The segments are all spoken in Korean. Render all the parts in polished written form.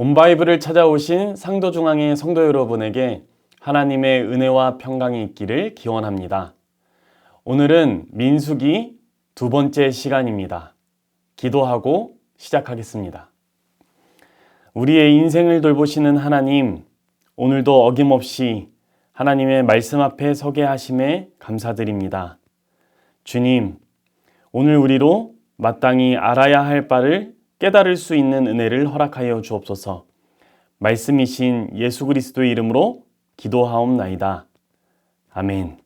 온 바이블을 찾아오신 상도중앙의 성도 여러분에게 하나님의 은혜와 평강이 있기를 기원합니다. 오늘은 민수기 두 번째 시간입니다. 기도하고 시작하겠습니다. 우리의 인생을 돌보시는 하나님, 오늘도 어김없이 하나님의 말씀 앞에 서게 하심에 감사드립니다. 주님, 오늘 우리로 마땅히 알아야 할 바를 깨달을 수 있는 은혜를 허락하여 주옵소서. 말씀이신 예수 그리스도의 이름으로 기도하옵나이다. 아멘.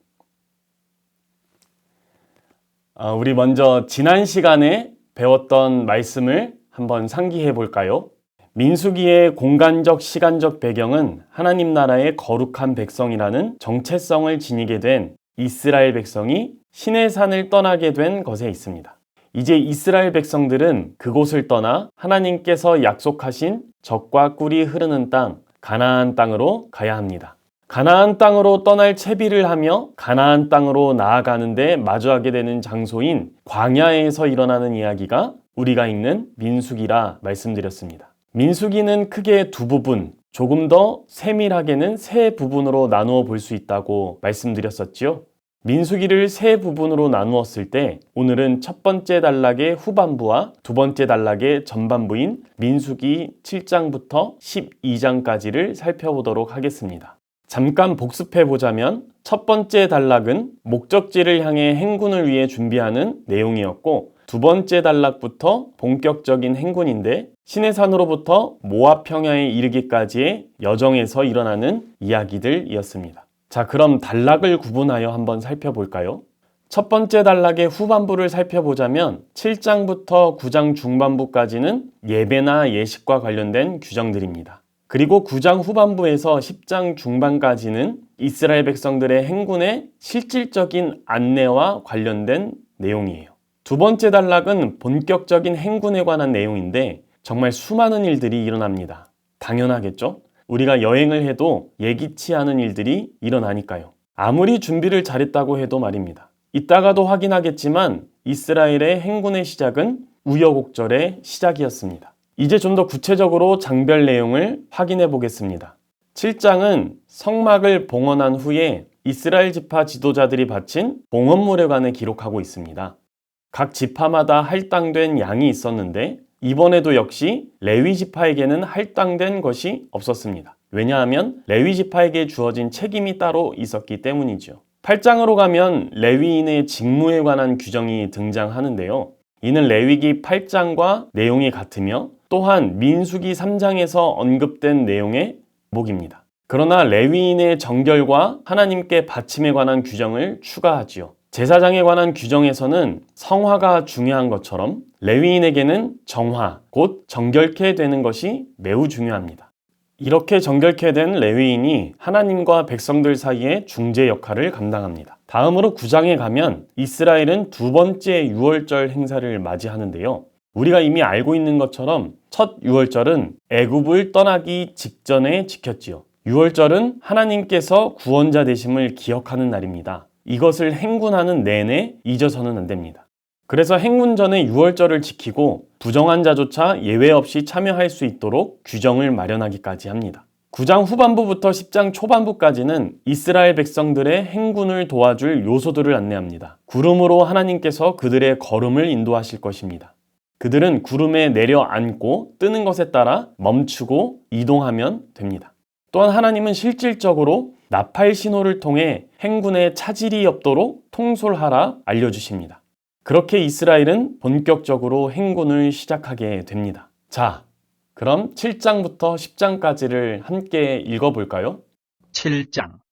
우리 먼저 지난 시간에 배웠던 말씀을 한번 상기해 볼까요? 민수기의 공간적 시간적 배경은 하나님 나라의 거룩한 백성이라는 정체성을 지니게 된 이스라엘 백성이 시내산을 떠나게 된 것에 있습니다. 이제 이스라엘 백성들은 그곳을 떠나 하나님께서 약속하신 젖과 꿀이 흐르는 땅, 가나안 땅으로 가야 합니다. 가나안 땅으로 떠날 채비를 하며 가나안 땅으로 나아가는데 마주하게 되는 장소인 광야에서 일어나는 이야기가 우리가 읽는 민수기라 말씀드렸습니다. 민수기는 크게 두 부분, 조금 더 세밀하게는 세 부분으로 나누어 볼 수 있다고 말씀드렸었지요. 민수기를 세 부분으로 나누었을 때 오늘은 첫 번째 단락의 후반부와 두 번째 단락의 전반부인 민수기 7장부터 12장까지를 살펴보도록 하겠습니다. 잠깐 복습해 보자면 첫 번째 단락은 목적지를 향해 행군을 위해 준비하는 내용이었고, 두 번째 단락부터 본격적인 행군인데 시내산으로부터 모압 평야에 이르기까지의 여정에서 일어나는 이야기들이었습니다. 자, 그럼 단락을 구분하여 한번 살펴볼까요? 첫 번째 단락의 후반부를 살펴보자면 7장부터 9장 중반부까지는 예배나 예식과 관련된 규정들입니다. 그리고 9장 후반부에서 10장 중반까지는 이스라엘 백성들의 행군의 실질적인 안내와 관련된 내용이에요. 두 번째 단락은 본격적인 행군에 관한 내용인데 정말 수많은 일들이 일어납니다. 당연하겠죠? 우리가 여행을 해도 예기치 않은 일들이 일어나니까요. 아무리 준비를 잘했다고 해도 말입니다. 이따가도 확인하겠지만 이스라엘의 행군의 시작은 우여곡절의 시작이었습니다. 이제 좀 더 구체적으로 장별 내용을 확인해 보겠습니다. 7장은 성막을 봉헌한 후에 이스라엘 지파 지도자들이 바친 봉헌물에 관해 기록하고 있습니다. 각 지파마다 할당된 양이 있었는데 이번에도 역시 레위 지파에게는 할당된 것이 없었습니다. 왜냐하면 레위 지파에게 주어진 책임이 따로 있었기 때문이죠. 8장으로 가면 레위인의 직무에 관한 규정이 등장하는데요. 이는 레위기 8장과 내용이 같으며 또한 민수기 3장에서 언급된 내용의 목입니다. 그러나 레위인의 정결과 하나님께 바침에 관한 규정을 추가하지요. 제사장에 관한 규정에서는 성화가 중요한 것처럼 레위인에게는 정화, 곧 정결케 되는 것이 매우 중요합니다. 이렇게 정결케 된 레위인이 하나님과 백성들 사이의 중재 역할을 감당합니다. 다음으로 9장에 가면 이스라엘은 두 번째 유월절 행사를 맞이하는데요. 우리가 이미 알고 있는 것처럼 첫 유월절은 애굽을 떠나기 직전에 지켰지요. 유월절은 하나님께서 구원자 되심을 기억하는 날입니다. 이것을 행군하는 내내 잊어서는 안 됩니다. 그래서 행군 전에 유월절을 지키고 부정한 자조차 예외 없이 참여할 수 있도록 규정을 마련하기까지 합니다. 9장 후반부부터 10장 초반부까지는 이스라엘 백성들의 행군을 도와줄 요소들을 안내합니다. 구름으로 하나님께서 그들의 걸음을 인도하실 것입니다. 그들은 구름에 내려앉고 뜨는 것에 따라 멈추고 이동하면 됩니다. 또한 하나님은 실질적으로 나팔 신호를 통해 행군에 차질이 없도록 통솔하라 알려주십니다. 그렇게 이스라엘은 본격적으로 행군을 시작하게 됩니다. 자, 그럼 7장부터 10장까지를 함께 읽어볼까요? 7장.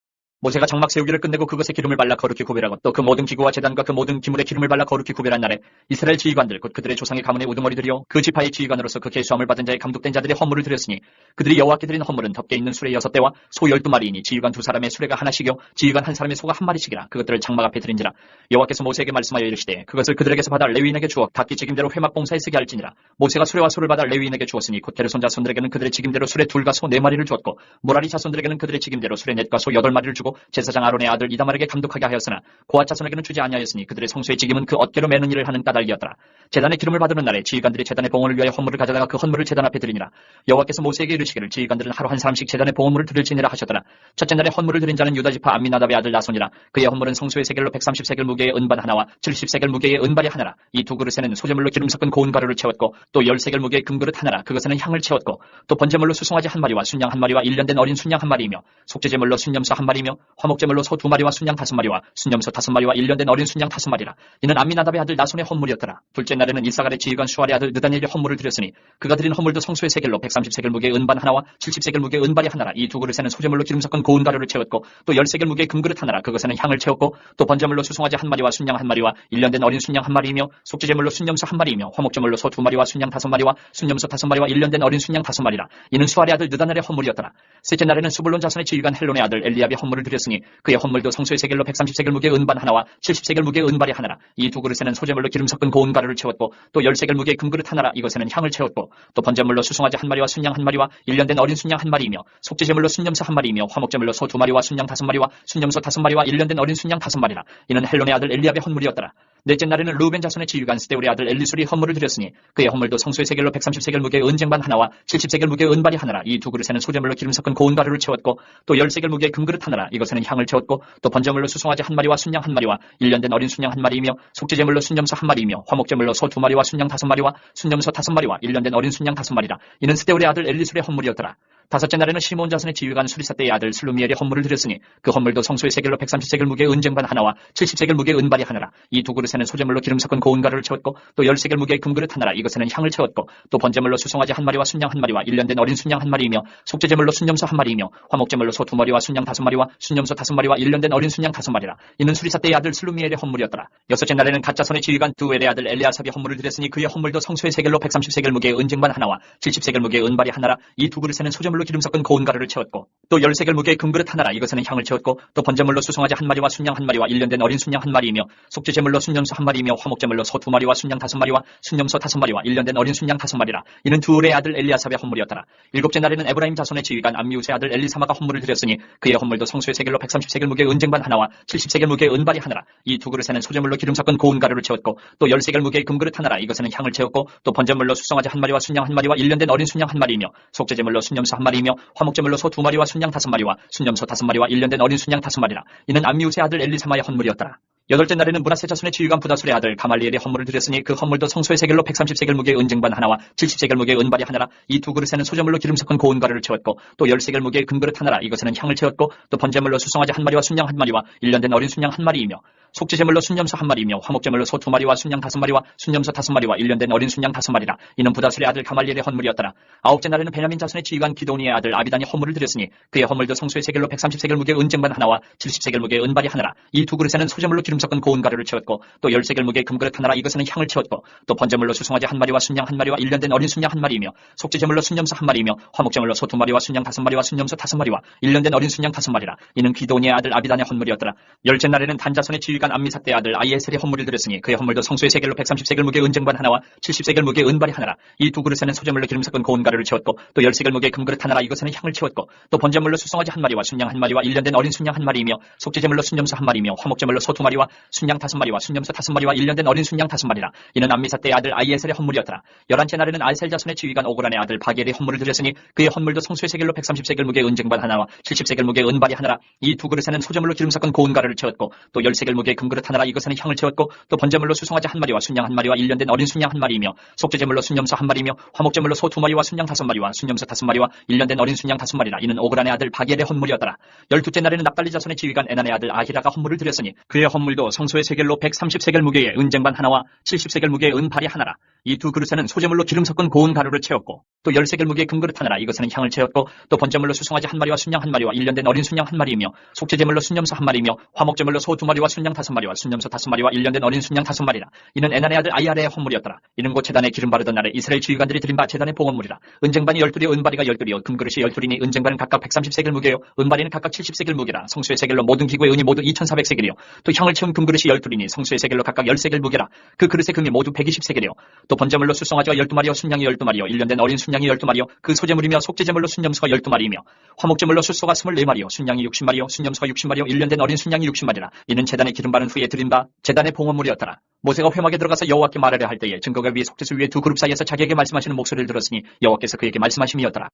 모세가 장막 세우기를 끝내고 그것에 기름을 발라 거룩히 구별하고 또 그 모든 기구와 제단과 그 모든 기물에 기름을 발라 거룩히 구별한 날에 이스라엘 지휘관들 곧 그들의 조상의 가문의 우두머리들이요 그 지파의 지휘관으로서 그 계수함을 받은 자의 감독된 자들의 헌물을 드렸으니 그들이 여호와께 드린 헌물은 덮개 있는 수레 6대와 소 12마리이니 지휘관 2사람의 수레가 하나씩이요 지휘관 1사람의 소가 1마리씩이라. 그것들을 장막 앞에 드린지라. 여호와께서 모세에게 말씀하여 이르시되 그것을 그들에게서 받아 레위인에게 주어 각기 직임대로 회막 봉사에 쓰게 할지니라. 모세가 수레와 소를 받아 레위인에게 주었으니 곧 게르손 자손들에게는 그들의 직임대로 수레 2과 소 4마리를 주었고 모라리 자손들에게는 그들의 직임대로 수레 4과 소 8마리를 주고 채웠고 제사장 아론의 아들 이다말에게 감독하게 하였으나 고앗 자손에게는 주지 아니하였으니 그들의 성소의 직임은 그 어깨로 매는 일을 하는 까닭이었더라. 제단의 기름을 받는 날에 지휘관들이 제단의 봉헌을 위하여 헌물을 가져다가 그 헌물을 제단 앞에 드리니라. 여호와께서 모세에게 이르시기를 지휘관들은 하루 한 사람씩 제단의 봉헌물을 드릴지니라 하셨더라. 첫째 날에 헌물을 드린 자는 유다지파 암미나답의 아들 나손이라. 그의 헌물은 성소의 세겔로 130세겔 무게의 은반 하나와 70세겔 무게의 은발이 하나라. 이 두 그릇에는 소재물로 기름 섞은 고운 가루를 채웠고 또 10세겔 무게의 금그릇 하나라. 그것에는 향을 채웠고 또 번제물로 수송아지 한 마리와 순양 한 마리와 1년 된 어린 순양 한 마리이며 속죄제물로 순염소 한 마리며 화목제물로 소 2마리와 순양 5마리와 순염소 5마리와 1년 된 어린 순양 5마리라. 이는 암미나답의 아들 나손의 헌물이었더라. 둘째 날에는 일사갈의 지휘관 수알의 아들 느다니엘의 헌물을 드렸으니 그가 드린 헌물도 성소의 세겔로 130세겔 무게의 은반 하나와 70세겔 무게의 은발이 하나라. 이 두 그릇에는 소재물로 기름 섞은 고운 가루를 채웠고 또 10세겔 무게의 금그릇 하나라. 그것에는 향을 채웠고 또 번제물로 수송아지 한 마리와 순양 한 마리와 1년 된 어린 순양 한 마리이며 속죄제물로 순염소 한 마리이며 화목제물로 소 2마리와 순양 5마리와 순염소 5마리와 1년 된 어린 순양 5마리라. 이는 수알의 아들 느다넬의 헌물이었더라. 셋째 날에는 수불론 자손의 지휘관 헬론의 아들 엘리압의 헌물을 드렸으니 그의 헌물도 성소의 세겔로 130세겔 무게의 은반 하나와 70세겔 무게의 은발이 하나라. 이 두 그릇에는 소재물로 기름 섞은 고운 가루를 채웠고 또 10세겔 무게의 금그릇 하나라. 이것에는 향을 채웠고 또 번제물로 수송아지 한 마리와 순양 한 마리와 1년 된 어린 순양 한 마리이며 속죄제물로 순염소 한 마리이며 화목제물로 소 2마리와 순양 5마리와 순염소 5마리와 1년 된 어린 순양 5마리라. 이는 헬론의 아들 엘리압의 헌물이었더라. 넷째 날에는 루벤 자손의 지휘관 스데울의 아들 엘리술이 헌물을 드렸으니 그의 헌물도 성소의 세겔로 130세겔 무게의 은쟁반 하나와 70세겔 무게의 은발이 하나라. 이 두 그릇에는 소재물로 기름 섞은 고운 가루를 채웠고 또 10세겔 무게의 금그릇 하나라. 이것에는 향을 채웠고 또 번제물로 수송아지 한 마리와 순양 한 마리와 1년 된 어린 순양 한 마리이며 속죄제물로 순염소 한 마리이며 화목제물로 소 2마리와 순양 5마리와 순염소 5마리와 1년 된 어린 순양 5마리라. 이는 스데울의 아들 엘리술의 헌물이었더라. 다섯째 날에는 시몬 자손의 지휘관 수리사대의 아들 슬루미엘의 헌물을 드렸으니 그 헌물도 성소의 세겔로 130세겔 무게의 은쟁반 하나와 70세겔 무게의 은발이 하나라. 이 두 그릇에는 소재물로 기름 섞은 고운 가루를 채웠고 또 10세겔 무게의 금그릇 하나라. 이것에는 향을 채웠고 또 번제물로 수송아지 한 마리와 순양 한 마리와 1년 된 어린 순양 한 마리이며 속죄제물로 순염소 한 마리이며 화목제물로 소 2마리와 순양 5마리와 순염소 5마리와 1년 된 어린 순양 5마리라. 이는 수리사대의 아들 슬루미엘의 헌물이었더라. 여섯째 날에는 갓 자손의 지휘관 두엘의 아들 엘리아삽의 헌물을 드렸으니 그의 헌물도 성소의 세겔로 130세겔 무게의 은쟁반 하나와 70세겔 무게의 은발이 하나라. 이 두 그릇에는 소재물로 기름 섞은 고운 가루를 채웠고 또 10세겔 무게의 금그릇 하나라. 이것에는 향을 채웠고 또 번제물로 수송아지 한 마리와 순양 한 마리와 1년 된 어린 순양 한 마리이며 속죄제물로 순염소 한 마리이며 화목제물로 소 2마리와 순양 5마리와 순염소 5마리와 1년 된 어린 순양 5마리라. 이는 두울의 아들 엘리아삽의 헌물이었더라. 일곱째 날에는 에브라임 자손의 지휘관 암미우스의 아들 엘리사마가 헌물을 드렸으니 그의 헌물도 성소의 세겔로 130세겔 무게의 은쟁반 하나와 70세겔 무게의 은발이 하나라. 이 두 그릇에는 소재물로 기름 섞은 고운 가루를 채웠고 또 10세겔 무게의 금그릇 하나라. 이것에는 향을 채웠고 또 번제물로 수송아지 한 마리와 순양 한 마리와 1년 된 어린 순양 한 마리이며 속죄제물로 순염소 한 마리이며 화목제물로 소 2마리와 순양 5마리와 순염소 5마리와 1년 된 어린 순양 5마리라. 이는 암미우스의 아들 엘리사마의 헌물이었더라. 여덟째 날에는 므낫세 자손의 지휘관 부다술의 아들 가말리엘의 헌물을 드렸으니 그 헌물도 성소의 세겔로 130세겔 무게의 은쟁반 하나와 70세겔 무게의 은발이 하나라. 이 두 그릇에는 소재물로 기름 섞은 고운 가루를 채웠고 또 10세겔 무게의 금그릇 하나라. 이것에는 향을 채웠고 또 번제물로 수송아지 한 마리와 순양 한 마리와 1년 된 어린 순양 한 마리이며 속죄제물로 순염소 한 마리이며 화목제물로 소 2마리와 순양 5마리와 순염소 5마리와 1년 된 어린 순양 5마리라. 이는 부다술의 아들 가말리엘의 헌물이었더라. 아홉째 날에는 베냐민 자손의 지휘관 기도니의 아들 아비단이 헌물을 드렸으니 그의 헌물도 성소의 세겔로 130세겔 무게의 은쟁반 하나와 70세겔 무게의 은발이 하나라. 이 두 그릇에는 소재물로 기름 섞은 고운 가루를 채웠고 또 10세겔 무게의 금그릇 하나라. 이것에는 향을 채웠고 또 번제물로 수송아지 한 마리와 순양 한 마리와 1년 된 어린 순양 한 마리이며 속죄제물로 순염소 한 마리이며 화목제물로 소 2마리와 순양 5마리와 순염소 5마리와 1년 된 어린 순양 5마리라. 이는 기도니의 아들 아비단의 헌물이었더라. 열째 날에는 단자손의 지휘관 암미사대의 아들 아이에셀의 헌물을 드렸으니 그의 헌물도 성소의 세겔로 130세겔 무게의 은쟁반 하나와 70세겔 무게의 은발이 하나라. 이 두 그릇에는 소재물로 기름 섞은 고운 가루를 채웠고 또 10세겔 무게의 금그릇 하나라. 이것에는 향을 채웠고 또 번제물로 수송아지 한 마리와 순양 한 마리와 1년 된 어린 순양 한 마리이며 속죄제물로 순염소 한 마리이며 화목제물로 소 2마리와 순양 5마리와 순염소 5마리와 1년 된 어린 순양 5마리라. 이는 암미사대의 아들 아이에셀의 헌물이었더라. 열한째 날에는 아이셀 자손의 지휘관 오그란의 아들 바겔의 헌물을 드렸으니 그의 헌물도 성소의 세겔로 130세겔 무게의 은쟁반 하나와 70세겔 무게의 은발이 하나라. 이 두 그릇에는 소재물로 기름 섞은 고운 가루를 채웠고 또 10세겔 무게의 금그릇 하나라. 이것에는 향을 채웠고 또 번제물로 수송아지 한 마리와 순양 한 마리와 1년 된 어린 순양 한 마리이며 속죄제물로 순염소 한 마리이며 화목제물로 소 2마리와 순양 5마리와 순염소 5마리와 1년 된 어린 순양 5마리라. 이는 오그란의 아들 바겔의 헌물이었더라. 열두째 날에는 납달리 자손의 지휘관 에난의 아들 아히라가 헌물을 드렸으니 그의 헌물도 성소의 세겔로 130세겔 무게의 은쟁반 하나와 70세겔 무게의 은발이 하나라. 이 두 그릇에는 소재물로 기름 섞은 고운 가루를 채웠고 또 10세겔 무게의 금그릇 하나라. 이것에는 향을 채웠고 또 번제물로 수송아지 한 마리와 순양 한 마리와 1년 된 어린 순양 한 마리이며 속죄제물로 순염소 한 마리이며 화목제물로 소 2마리와 순양 5마리와 순염소 5마리와 1년 된 어린 순양 5마리라. 이는 에난의 아들 아이아레의 헌물이었더라. 이는 곧 제단에 기름 바르던 날에 이스라엘 지휘관들이 드린 바 제단의 봉헌물이라. 은쟁반이 12여 은바리가 12여 금그릇이 12이니 은쟁반은 각각 130세겔 무게요 은바리는 각각 70세겔 무게라. 성수의 세겔로 모든 기구의 은이 모두 2400세겔이요 또 향을 채운 금그릇이 12이니 성수의 세겔로 각각 10세겔 무게라. 그 그릇의 금이 모두 120세겔이요 또 번제물로 수송아지가 12마리와 순양이 12마리요 1년 된 어린 순양 순양이 12마리요 그 소제물이며 속죄제물로 순염소가 12마리이며 화목제물로 숫소가 24마리요 순양이 60마리요 순염소가 60마리요 1년 된 어린 순양이 60마리라. 이는 제단에 기름 바른 후에 드린 바 제단의 봉헌물이었더라. 모세가 회막에 들어가서 여호와께 말하려 할 때에 증거가 위에 속죄소 위에 두 그룹 사이에서 자기에게 말씀하시는 목소리를 들었으니 여호와께서 그에게 말씀하심이었더라.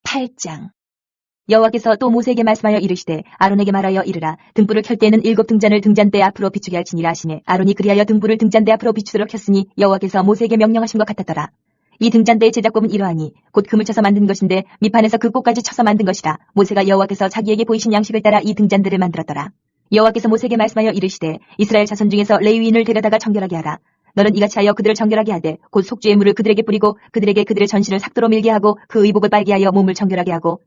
8장. 여호와께서 또 모세에게 말씀하여 이르시되 아론에게 말하여 이르라. 등불을 켤 때에는 7 등잔을 등잔대 앞으로 비추게 할지니라 하시매 아론이 그리하여 등불을 등잔대 앞으로 비추도록 켰으니 여호와께서 모세에게 명령하신 것 같았더라. 이 등잔대의 제작법은 이러하니 곧 금을 쳐서 만든 것인데 밑판에서 그 꽃까지 쳐서 만든 것이라. 모세가 여호와께서 자기에게 보이신 양식을 따라 이 등잔대를 만들었더라. 여호와께서 모세에게 말씀하여 이르시되 이스라엘 자손 중에서 레위인을 데려다가 정결하게 하라. 너는 이같이 하여 그들을 정결하게 하되 곧 속죄의 물을 그들에게 뿌리고 그들에게 그들의 전신을 삭도로 밀게 하고 그 의복을 빨게 하여 몸을 정결하게 하고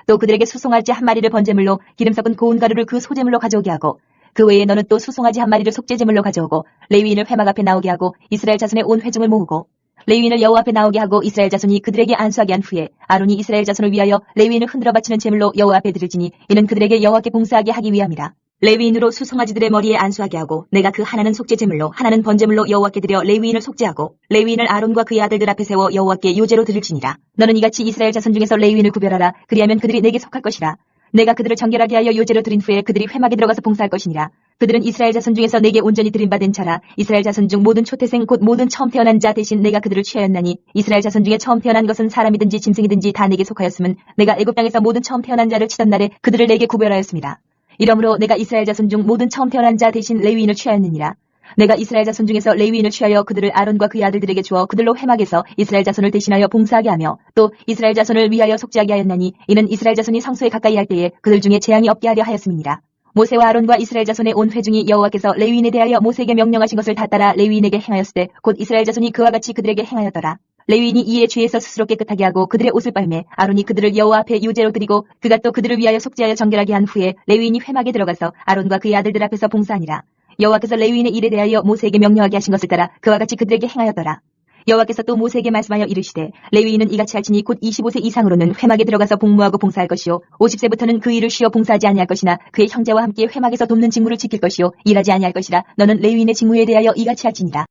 또 그들에게 수송아지 한 마리를 번제물로 기름 섞은 고운 가루를 그 소제물로 가져오게 하고 그 외에 너는 또 수송아지 한 마리를 속죄제물로 가져오고 레위인을 회막 앞에 나오게 하고 이스라엘 자손의 온 회중을 모으고 레위인을 여호와 앞에 나오게 하고 이스라엘 자손이 그들에게 안수하게 한 후에 아론이 이스라엘 자손을 위하여 레위인을 흔들어 바치는 제물로 여호와 앞에 드릴지니 이는 그들에게 여호와께 봉사하게 하기 위함이라. 레위인으로 수송아지들의 머리에 안수하게 하고 내가 그 하나는 속죄제물로 하나는 번제물로 여호와께 드려 레위인을 속죄하고 레위인을 아론과 그의 아들들 앞에 세워 여호와께 요제로 드릴지니라. 너는 이같이 이스라엘 자손 중에서 레위인을 구별하라. 그리하면 그들이 내게 속할 것이라. 내가 그들을 정결하게 하여 요제로 드린 후에 그들이 회막에 들어가서 봉사할 것이니라. 그들은 이스라엘 자손 중에서 내게 온전히 드림받은 자라. 이스라엘 자손 중 모든 초태생 곧 모든 처음 태어난 자 대신 내가 그들을 취하였나니 이스라엘 자손 중에 처음 태어난 것은 사람이든지 짐승이든지 다 내게 속하였음은 내가 애굽 땅에서 모든 처음 태어난 자를 치던 날에 그들을 내게 구별하였습니다. 이러므로 내가 이스라엘 자손 중 모든 처음 태어난 자 대신 레위인을 취하였느니라. 내가 이스라엘 자손 중에서 레위인을 취하여 그들을 아론과 그의 아들들에게 주어 그들로 회막에서 이스라엘 자손을 대신하여 봉사하게 하며 또 이스라엘 자손을 위하여 속죄하게 하였나니 이는 이스라엘 자손이 성소에 가까이 할 때에 그들 중에 재앙이 없게 하려 하였음이니라. 모세와 아론과 이스라엘 자손의 온 회중이 여호와께서 레위인에 대하여 모세에게 명령하신 것을 다 따라 레위인에게 행하였을 때 곧 이스라엘 자손이 그와 같이 그들에게 행하였더라. 레위인이 이에 죄에서 스스로 깨끗하게 하고 그들의 옷을 빨매 아론이 그들을 여호와 앞에 유제로 드리고 그가 또 그들을 위하여 속죄하여 정결하게 한 후에 레위인이 회막에 들어가서 아론과 그의 아들들 앞에서 봉사하니라. 여호와께서 레위인의 일에 대하여 모세에게 명령하게 하신 것을 따라 그와 같이 그들에게 행하였더라. 여호와께서 또 모세에게 말씀하여 이르시되 레위인은 이같이 할지니 곧 25세 이상으로는 회막에 들어가서 복무하고 봉사할 것이요 50세부터는 그 일을 쉬어 봉사하지 아니할 것이나 그의 형제와 함께 회막에서 돕는 직무를 지킬 것이요 일하지 아니할 것이라. 너는 레위인의 직무에 대하여 이같이 할지니라.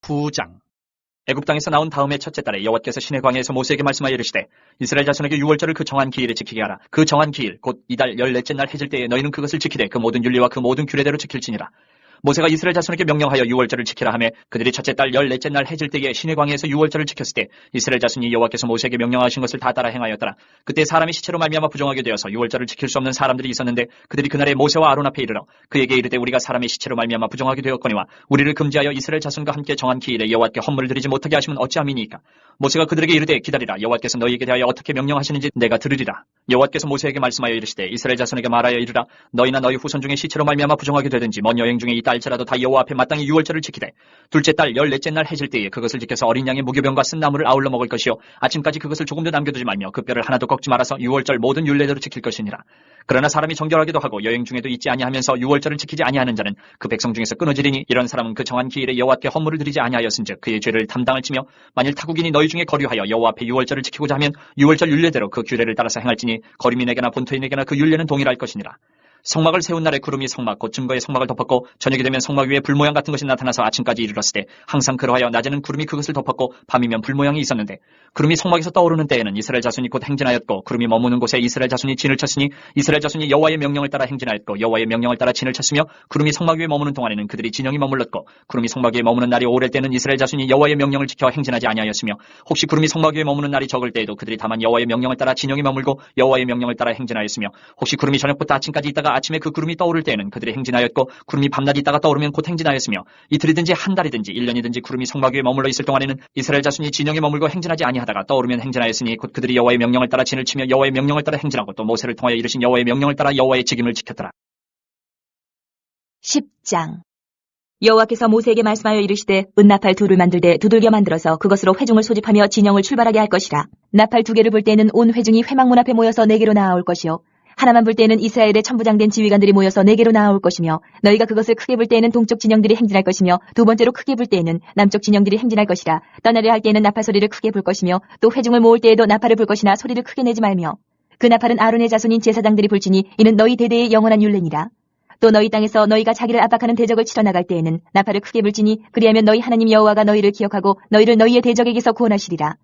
9장. 애굽 땅에서 나온 다음에 첫째 달에 여호와께서 시내 광야에서 모세에게 말씀하여 이르시되 이스라엘 자손에게 유월절을 그 정한 기일에 지키게 하라. 그 정한 기일 곧 이달 14째 날 해질 때에 너희는 그것을 지키되 그 모든 윤리와 그 모든 규례대로 지킬지니라. 모세가 이스라엘 자손에게 명령하여 유월절을 지키라 하매 그들이 첫째 달 14째 날 해질 때에 시내 광야에서 유월절을 지켰을 때 이스라엘 자손이 여호와께서 모세에게 명령하신 것을 다 따라 행하였더라. 그때 사람이 시체로 말미암아 부정하게 되어서 유월절을 지킬 수 없는 사람들이 있었는데 그들이 그날에 모세와 아론 앞에 이르러 그에게 이르되 우리가 사람의 시체로 말미암아 부정하게 되었거니와 우리를 금지하여 이스라엘 자손과 함께 정한 기일에 여호와께 헌물을 드리지 못하게 하시면 어찌함이니까. 모세가 그들에게 이르되 기다리라. 여호와께서 너희에게 대하여 어떻게 명령하시는지 내가 들으리라. 여호와께서 모세에게 말씀하여 이르시되 이스라엘 자손에게 말하여 이르라. 너희나 너희 후손 중에 시체로 말미암아 부정하게 되든지 먼 여행 중에 있다 할지라도 다 여호와 앞에 마땅히 유월절을 지키되 둘째 달 14째 날 해질 때에 그것을 지켜서 어린 양의 무교병과 쓴 나무를 아울러 먹을 것이요 아침까지 그것을 조금도 남겨두지 말며 그 뼈를 하나도 꺾지 말아서 유월절 모든 율례대로 지킬 것이니라. 그러나 사람이 정결하기도 하고 여행 중에도 있지 아니하면서 유월절을 지키지 아니하는 자는 그 백성 중에서 끊어지리니 이런 사람은 그 정한 기일에 여호와께 헌물을 드리지 아니하였은즉 그의 죄를 담당을 치며 만일 타국인이 너희 중에 거류하여 여호와 앞에 유월절을 지키고자 하면 유월절 율례대로 그 규례를 따라서 행할지니 거류민에게나 본토인에게나 그 율례는 동일할 것이니라. 성막을 세운 날에 구름이 성막 곧 증거의 성막을 덮었고 저녁이 되면 성막 위에 불모양 같은 것이 나타나서 아침까지 이르렀을 때 항상 그러하여 낮에는 구름이 그것을 덮었고 밤이면 불모양이 있었는데 구름이 성막에서 떠오르는 때에는 이스라엘 자손이 곧 행진하였고 구름이 머무는 곳에 이스라엘 자손이 진을 쳤으니 이스라엘 자손이 여호와의 명령을 따라 행진하였고 여호와의 명령을 따라 진을 쳤으며 구름이 성막 위에 머무는 동안에는 그들이 진영이 머물렀고 구름이 성막 위에 머무는 날이 오래 때는 이스라엘 자손이 여호와의 명령을 지켜 행진하지 아니하였으며 혹시 구름이 성막 위에 머무는 날이 적을 때에도 그들이 다만 여호와의 명령을 따라 진영이 머물고 여호와의 명령을 따라 행진하였으며 혹시 구름이 저녁부터 아침까지 있다가 아침에 그 구름이 떠오를 때에는 그들이 행진하였고 구름이 밤낮 있다가 떠오르면 곧 행진하였으며 이틀이든지 한 달이든지 1년이든지 구름이 성막 위에 머물러 있을 동안에는 이스라엘 자손이 진영에 머물고 행진하지 아니하다가 떠오르면 행진하였으니 곧 그들이 여호와의 명령을 따라 진을 치며 여호와의 명령을 따라 행진하고 또 모세를 통하여 이르신 여호와의 명령을 따라 여호와의 직임을 지켰더라. 10장. 여호와께서 모세에게 말씀하여 이르시되 은나팔 둘을 만들되 두들겨 만들어서 그것으로 회중을 소집하며 진영을 출발하게 할 것이라. 나팔 2개를 불 때에는 온 회중이 회막문 앞에 모여서 내게로 나아올 것이요 하나만 불 때에는 이스라엘의 천부장된 지휘관들이 모여서 내게로 나아올 것이며 너희가 그것을 크게 불 때에는 동쪽 진영들이 행진할 것이며 두 번째로 크게 불 때에는 남쪽 진영들이 행진할 것이라. 떠나려 할 때에는 나팔 소리를 크게 불 것이며 또 회중을 모을 때에도 나팔을 불 것이나 소리를 크게 내지 말며 그 나팔은 아론의 자손인 제사장들이 불지니 이는 너희 대대의 영원한 율례니라. 또 너희 땅에서 너희가 자기를 압박하는 대적을 치러 나갈 때에는 나팔을 크게 불지니 그리하면 너희 하나님 여호와가 너희를 기억하고 너희를 너희의 대적에게서 구원하시리라.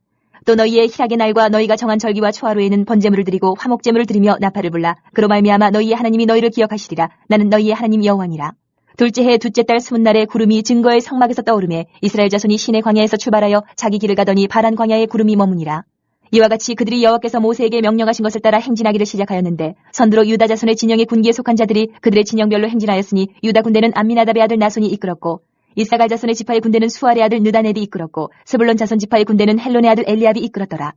또 너희의 희락의 날과 너희가 정한 절기와 초하루에는 번제물을 드리고 화목제물을 드리며 나팔을 불라 그로 말미암아 너희의 하나님이 너희를 기억하시리라. 나는 너희의 하나님 여호와니라. 둘째 해 둘째 달 스무 날에 구름이 증거의 성막에서 떠오르매 이스라엘 자손이 시내 광야에서 출발하여 자기 길을 가더니 바란 광야에 구름이 머무니라. 이와 같이 그들이 여호와께서 모세에게 명령하신 것을 따라 행진하기를 시작하였는데 선두로 유다 자손의 진영의 군기에 속한 자들이 그들의 진영별로 행진하였으니 유다 군대는 암미나답의 아들 나손이 이끌었고 이사갈 자손의 지파의 군대는 수알의 아들 느다넬이 이끌었고 스불론 자손 지파의 군대는 헬론의 아들 엘리압이 이끌었더라.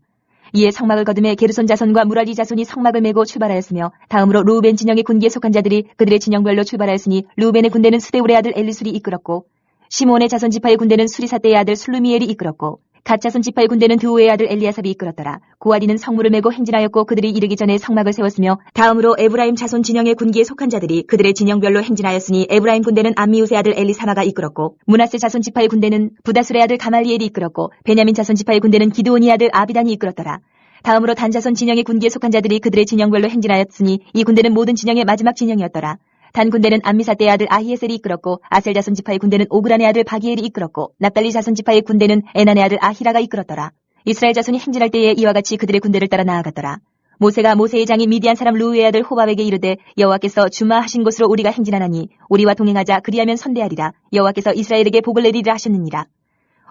이에 성막을 거두매 게르손 자손과 무라리 자손이 성막을 메고 출발하였으며 다음으로 루벤 진영의 군기에 속한 자들이 그들의 진영별로 출발하였으니 루벤의 군대는 스데울의 아들 엘리술이 이끌었고 시몬의 자손 지파의 군대는 수리사대의 아들 술루미엘이 이끌었고 갓 자손 지파의 군대는 드우의 아들 엘리아삽이 이끌었더라. 고아디는 성물을 메고 행진하였고 그들이 이르기 전에 성막을 세웠으며 다음으로 에브라임 자손 진영의 군기에 속한 자들이 그들의 진영별로 행진하였으니 에브라임 군대는 암미우스의 아들 엘리사마가 이끌었고 므낫세 자손 지파의 군대는 부다술의 아들 가말리엘이 이끌었고 베냐민 자손 지파의 군대는 기드온의 아들 아비단이 이끌었더라. 다음으로 단 자손 진영의 군기에 속한 자들이 그들의 진영별로 행진하였으니 이 군대는 모든 진영의 마지막 진영이었더라. 단 군대는 암미사대의 아들 아히에셀이 이끌었고 아셀 자손 지파의 군대는 오그란의 아들 바기엘이 이끌었고 납달리 자손 지파의 군대는 에난의 아들 아히라가 이끌었더라. 이스라엘 자손이 행진할 때에 이와 같이 그들의 군대를 따라 나아갔더라. 모세가 모세의 장인 미디안 사람 루우의 아들 호밥에게 이르되 여호와께서 주마하신 곳으로 우리가 행진하나니 우리와 동행하자 그리하면 선대하리라. 여호와께서 이스라엘에게 복을 내리리라 하셨느니라.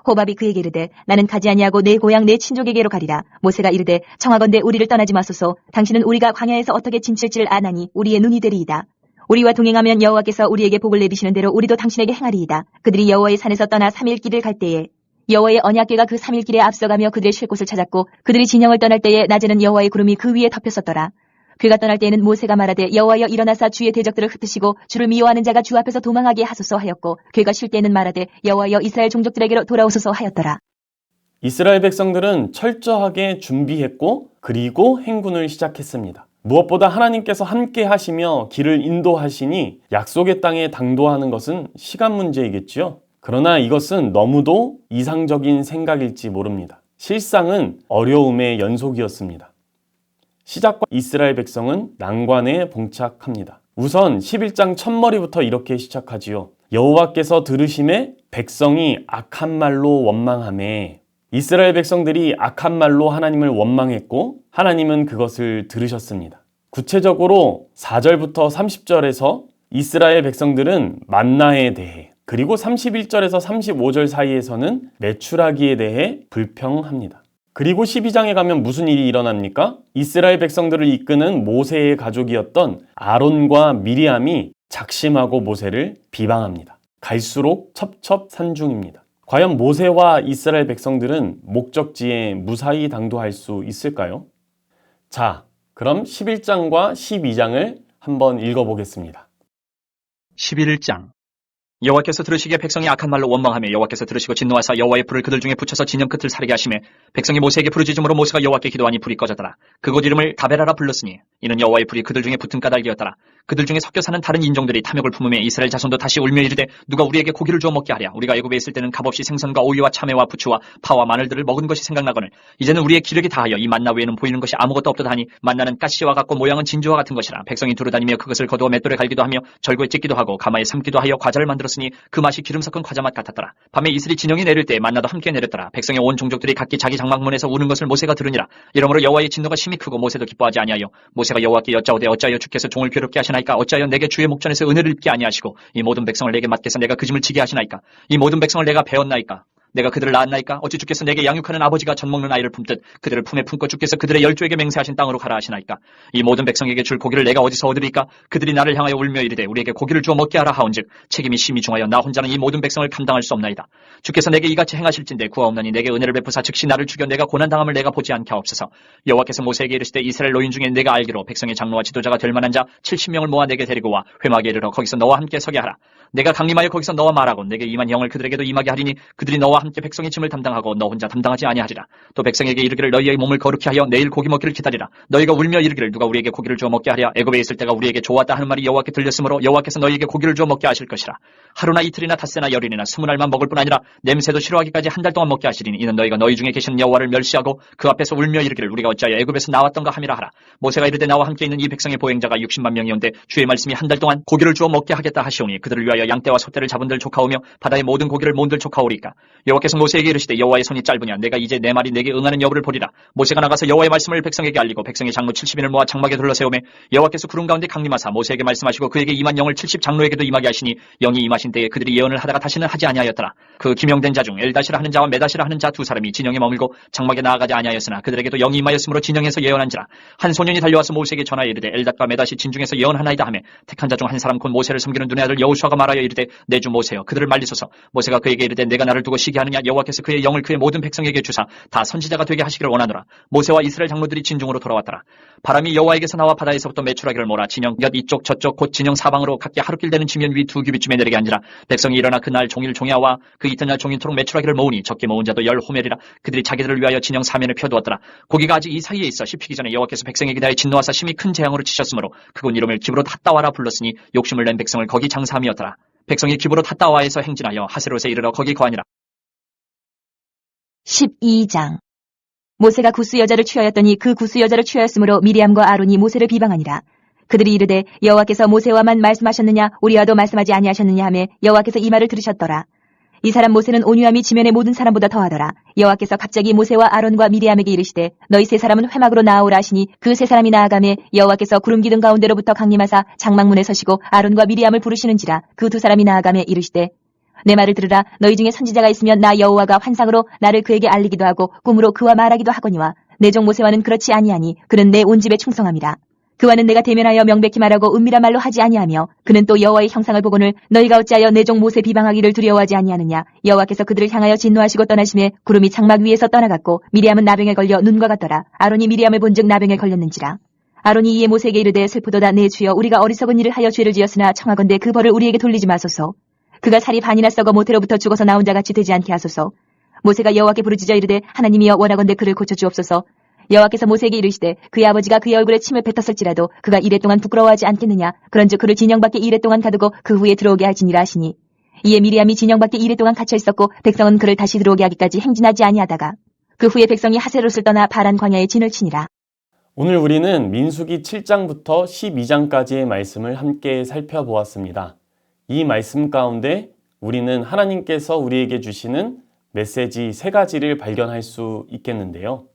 호밥이 그에게 이르되 나는 가지 아니하고 내 고향 내 친족에게로 가리라. 모세가 이르되 청하건대 우리를 떠나지 마소서. 당신은 우리가 광야에서 어떻게 진칠지를 아나니 우리의 눈이 되리이다. 우리와 동행하면 여호와께서 우리에게 복을 내리시는 대로 우리도 당신에게 행하리이다. 그들이 여호와의 산에서 떠나 3일 길을 갈 때에 여호와의 언약궤가 그 3일 길에 앞서가며 그들의 쉴 곳을 찾았고 그들이 진영을 떠날 때에 낮에는 여호와의 구름이 그 위에 덮였었더라. 그가 떠날 때에는 모세가 말하되 여호와여 일어나사 주의 대적들을 흩으시고 주를 미워하는 자가 주 앞에서 도망하게 하소서 하였고 그가 쉴 때에는 말하되 여호와여 이스라엘 종족들에게로 돌아오소서 하였더라. 이스라엘 백성들은 철저하게 준비했고 그리고 행군을 시작했습니다. 무엇보다 하나님께서 함께 하시며 길을 인도하시니 약속의 땅에 당도하는 것은 시간 문제이겠지요. 그러나 이것은 너무도 이상적인 생각일지 모릅니다. 실상은 어려움의 연속이었습니다. 시작과 이스라엘 백성은 난관에 봉착합니다. 우선 11장 첫머리부터 이렇게 시작하지요. 여호와께서 들으심에 백성이 악한 말로 원망하매. 이스라엘 백성들이 악한 말로 하나님을 원망했고 하나님은 그것을 들으셨습니다. 구체적으로 4절부터 30절에서 이스라엘 백성들은 만나에 대해 그리고 31절에서 35절 사이에서는 메추라기에 대해 불평합니다. 그리고 12장에 가면 무슨 일이 일어납니까? 이스라엘 백성들을 이끄는 모세의 가족이었던 아론과 미리암이 작심하고 모세를 비방합니다. 갈수록 첩첩산중입니다. 과연 모세와 이스라엘 백성들은 목적지에 무사히 당도할 수 있을까요? 자, 그럼 11장과 12장을 한번 읽어보겠습니다. 11장 여호와께서 들으시기에 백성이 악한 말로 원망하며 여호와께서 들으시고 진노하사 여호와의 불을 그들 중에 붙여서 진영 끝을 사르게 하시매 백성이 모세에게 부르짖음으로 모세가 여호와께 기도하니 불이 꺼졌더라. 그곳 이름을 다베라라 불렀으니 이는 여호와의 불이 그들 중에 붙은 까닭이었더라. 그들 중에 섞여 사는 다른 인종들이 탐욕을 품으며 이스라엘 자손도 다시 울며 이르되 누가 우리에게 고기를 주어 먹게 하랴. 우리가 애굽에 있을 때는 값없이 생선과 오이와 참외와 부추와 파와 마늘들을 먹은 것이 생각나거늘 이제는 우리의 기력이 다하여 이 만나 외에는 보이는 것이 아무것도 없도다 하니 만나는 가시와 같고 모양은 진주와 같은 것이라. 백성이 두루다니며 그것을 거두어 맷돌에 갈기도 하며 절구에 찢기도 하고 가마에 삶기도 하여 과자를 만들었으니 그 맛이 기름 섞은 과자 맛 같았더라. 밤에 이슬이 진영이 내릴 때 만나도 함께 내렸더라. 백성의 온 종족들이 각기 자기 장막문에서 우는 것을 모세가 들으니라. 이러므로 여호와의 진노가 심히 크고 모세도 기뻐하지 아니하여 모세가 여호와께 여짜오되 어찌하여 주께서 종을 괴롭게 하시나이까. 어찌하여 내게 주의 목전에서 은혜를 입게 아니하시고 이 모든 백성을 내게 맡겨서 내가 그 짐을 지게 하시나이까. 이 모든 백성을 내가 배웠나이까. 내가 그들을 낳았나이까. 어찌 주께서 내게 양육하는 아버지가 젖 먹는 아이를 품듯 그들을 품에 품고 주께서 그들의 열조에게 맹세하신 땅으로 가라 하시나이까. 이 모든 백성에게 줄 고기를 내가 어디서 얻으리까. 그들이 나를 향하여 울며 이르되 우리에게 고기를 주어 먹게 하라 하온즉 책임이 심히 중하여 나 혼자는 이 모든 백성을 감당할 수 없나이다. 주께서 내게 이같이 행하실진대 구하옵나니 내게 은혜를 베푸사 즉시 나를 죽여 내가 고난당함을 내가 보지 않게 하옵소서. 여호와께서 모세에게 이르시되 이스라엘 노인 중에 내가 알기로 백성의 장로와 지도자가 될 만한 자 70명을 모아 내게 데리고 와 회막에 이르러 거기서 너와 함께 서게 하라. 내가 강림하여 거기서 너와 말하고 내게 임한 영을 그들에게도 임하게 하리니 그들이 너와 함께 백성의 짐을 담당하고 너 혼자 담당하지 아니하리라. 또 백성에게 이르기를 너희의 몸을 거룩히 하여 내일 고기 먹기를 기다리라. 너희가 울며 이르기를 누가 우리에게 고기를 주어 먹게 하랴. 애굽에 있을 때가 우리에게 좋았다 하는 말이 여호와께 들렸으므로 여호와께서 너희에게 고기를 주어 먹게 하실 것이라. 하루나 이틀이나 닷새나 열흘이나 20날만 먹을 뿐 아니라 냄새도 싫어하기까지 한 달 동안 먹게 하시리니 이는 너희가 너희 중에 계신 여호와를 멸시하고 그 앞에서 울며 이르기를 우리가 어찌하여 애굽에서 나왔던가 함이라 하라. 모세가 이르되 나와 함께 있는 이 백성의 보행자가 60만 명이온데 주의 말씀이 한 달 동안 고기를 주어 먹게 하겠다 하시오니 그들을 위하여 양떼와 소떼를 잡은들 조카오며 바다의 모든 고기를 모은들 조카오리까. 여호와께서 모세에게 이르시되 여호와의 손이 짧으냐 내가 이제 내 말이 내게 응하는 여부를 보리라. 모세가 나가서 여호와의 말씀을 백성에게 알리고 백성의 장로 70인을 모아 장막에 둘러세우매 여호와께서 구름 가운데 강림하사 모세에게 말씀하시고 그에게 임한 영을 70장로에게도 임하게 하시니 영이 임하신 때에 그들이 예언을 하다가 다시는 하지 아니하였더라. 그 기명된 자 중 엘다시라 하는 자와 메다시라 하는 자 두 사람이 진영에 머물고 장막에 나아가지 아니하였으나 그들에게도 영이 임하였으므로 진영에서 예언한지라. 한 소년이 달려와서 모세에게 전하여 이르되 엘닷과 메다시 진중에서 예언하나이다 하매 택한 자 중 한 사람 곧 모세를 섬기는 눈의 아들 여호수아가 말하여 이르되 내 주 모세여 그들을 말리소서. 모세가 그에게 이르되 내가 나를 두고 시기하느냐. 여호와께서 그의 영을 그의 모든 백성에게 주사 다 선지자가 되게 하시기를 원하노라. 모세와 이스라엘 장로들이 진중으로 돌아왔더라. 바람이 여호와에게서 나와 바다에서부터 메추라기를 몰아 진영 곁 이쪽 저쪽 곧 진영 사방으로 각기 하루길 되는 지면 위 2규빗쯤에 내리게 앉으라. 백성이 일어나 그날 종일 종야와 그 이튿날 종일토록 메추라기를 모으니 적게 모은 자도 10호멜이라. 그들이 자기들을 위하여 진영 사면을 펴두었더라. 고기가 아직 이 사이에 있어 씹히기 전에 여호와께서 백성에게 대하여 진노하사 심히 큰 재앙으로 치셨으므로 그곳 이름을 기브롯 핫다와라 불렀으니 욕심을 낸 백성을 거기 장사함이었더라. 백성이 기브롯 핫다와에서 행진하여 하세롯에 이르러 거기 거하니라. 12장. 모세가 구스 여자를 취하였더니 그 구스 여자를 취하였으므로 미리암과 아론이 모세를 비방하니라. 그들이 이르되 여호와께서 모세와만 말씀하셨느냐 우리와도 말씀하지 아니하셨느냐 하매 여호와께서 이 말을 들으셨더라. 이 사람 모세는 온유함이 지면의 모든 사람보다 더하더라. 여호와께서 갑자기 모세와 아론과 미리암에게 이르시되 너희 세 사람은 회막으로 나아오라 하시니 그 세 사람이 나아가매 여호와께서 구름 기둥 가운데로부터 강림하사 장막문에 서시고 아론과 미리암을 부르시는지라. 그 두 사람이 나아가매 이르시되 내 말을 들으라. 너희 중에 선지자가 있으면 나 여호와가 환상으로 나를 그에게 알리기도 하고 꿈으로 그와 말하기도 하거니와 내 종 모세와는 그렇지 아니하니 그는 내 온 집에 충성함이라. 그와는 내가 대면하여 명백히 말하고 은밀한 말로 하지 아니하며 그는 또 여호와의 형상을 보고는 너희가 어찌하여 내 종 모세 비방하기를 두려워하지 아니하느냐. 여호와께서 그들을 향하여 진노하시고 떠나심에 구름이 장막 위에서 떠나갔고 미리암은 나병에 걸려 눈과 같더라. 아론이 미리암을 본즉 나병에 걸렸는지라. 아론이 이에 모세에게 이르되 슬프도다 내 주여 우리가 어리석은 일을 하여 죄를 지었으나 청하건대 그 벌을 우리에게 돌리지 마소서. 그가 살이 반이나 썩어 모태로부터 죽어서 나온 자 같이 되지 않게 하소서. 모세가 여호와께 부르짖어 이르되 하나님이여 원하건대 그를 고쳐주옵소서. 여호와께서 모세에게 이르시되 그의 아버지가 그의 얼굴에 침을 뱉었을지라도 그가 이레 동안 부끄러워하지 않겠느냐. 그런즉 그를 진영 밖에 이레 동안 가두고 그 후에 들어오게 할지니라 하시니 이에 미리암이 진영 밖에 이레 동안 갇혀 있었고 백성은 그를 다시 들어오게 하기까지 행진하지 아니하다가 그 후에 백성이 하세롯을 떠나 바란 광야에 진을 치니라. 오늘 우리는 민수기 7장부터 12장까지의 말씀을 함께 살펴보았습니다. 이 말씀 가운데 우리는 하나님께서 우리에게 주시는 메시지 3가지를 발견할 수 있겠는데요.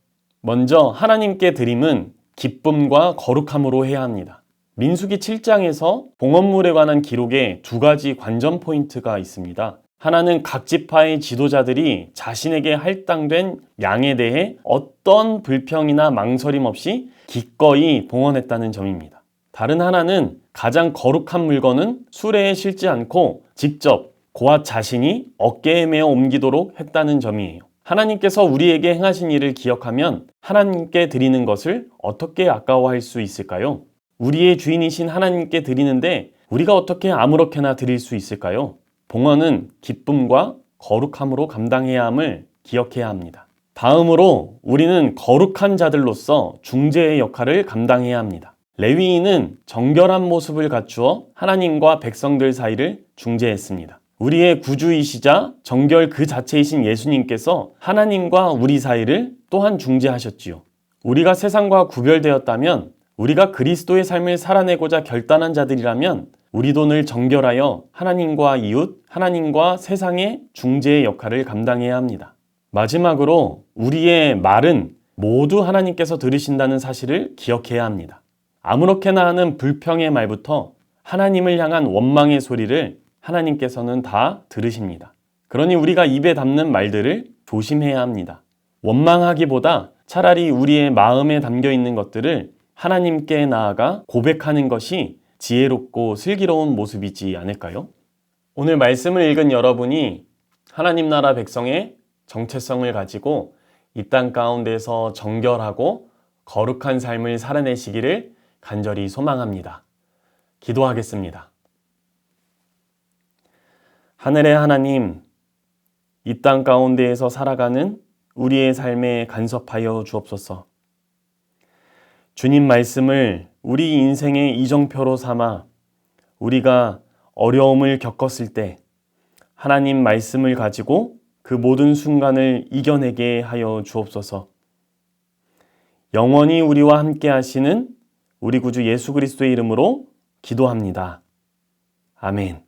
먼저 하나님께 드림은 기쁨과 거룩함으로 해야 합니다. 민수기 7장에서 봉헌물에 관한 기록에 2가지 관전 포인트가 있습니다. 하나는 각 지파의 지도자들이 자신에게 할당된 양에 대해 어떤 불평이나 망설임 없이 기꺼이 봉헌했다는 점입니다. 다른 하나는 가장 거룩한 물건은 수레에 실지 않고 직접 고앗 자신이 어깨에 메어 옮기도록 했다는 점이에요. 하나님께서 우리에게 행하신 일을 기억하면 하나님께 드리는 것을 어떻게 아까워할 수 있을까요? 우리의 주인이신 하나님께 드리는데 우리가 어떻게 아무렇게나 드릴 수 있을까요? 봉헌은 기쁨과 거룩함으로 감당해야 함을 기억해야 합니다. 다음으로 우리는 거룩한 자들로서 중재의 역할을 감당해야 합니다. 레위인은 정결한 모습을 갖추어 하나님과 백성들 사이를 중재했습니다. 우리의 구주이시자 정결 그 자체이신 예수님께서 하나님과 우리 사이를 또한 중재하셨지요. 우리가 세상과 구별되었다면, 우리가 그리스도의 삶을 살아내고자 결단한 자들이라면 우리도 늘 정결하여 하나님과 이웃, 하나님과 세상의 중재의 역할을 감당해야 합니다. 마지막으로 우리의 말은 모두 하나님께서 들으신다는 사실을 기억해야 합니다. 아무렇게나 하는 불평의 말부터 하나님을 향한 원망의 소리를 하나님께서는 다 들으십니다. 그러니 우리가 입에 담는 말들을 조심해야 합니다. 원망하기보다 차라리 우리의 마음에 담겨 있는 것들을 하나님께 나아가 고백하는 것이 지혜롭고 슬기로운 모습이지 않을까요? 오늘 말씀을 읽은 여러분이 하나님 나라 백성의 정체성을 가지고 이 땅 가운데서 정결하고 거룩한 삶을 살아내시기를 간절히 소망합니다. 기도하겠습니다. 하늘의 하나님, 이 땅 가운데에서 살아가는 우리의 삶에 간섭하여 주옵소서. 주님 말씀을 우리 인생의 이정표로 삼아 우리가 어려움을 겪었을 때 하나님 말씀을 가지고 그 모든 순간을 이겨내게 하여 주옵소서. 영원히 우리와 함께 하시는 우리 구주 예수 그리스도의 이름으로 기도합니다. 아멘.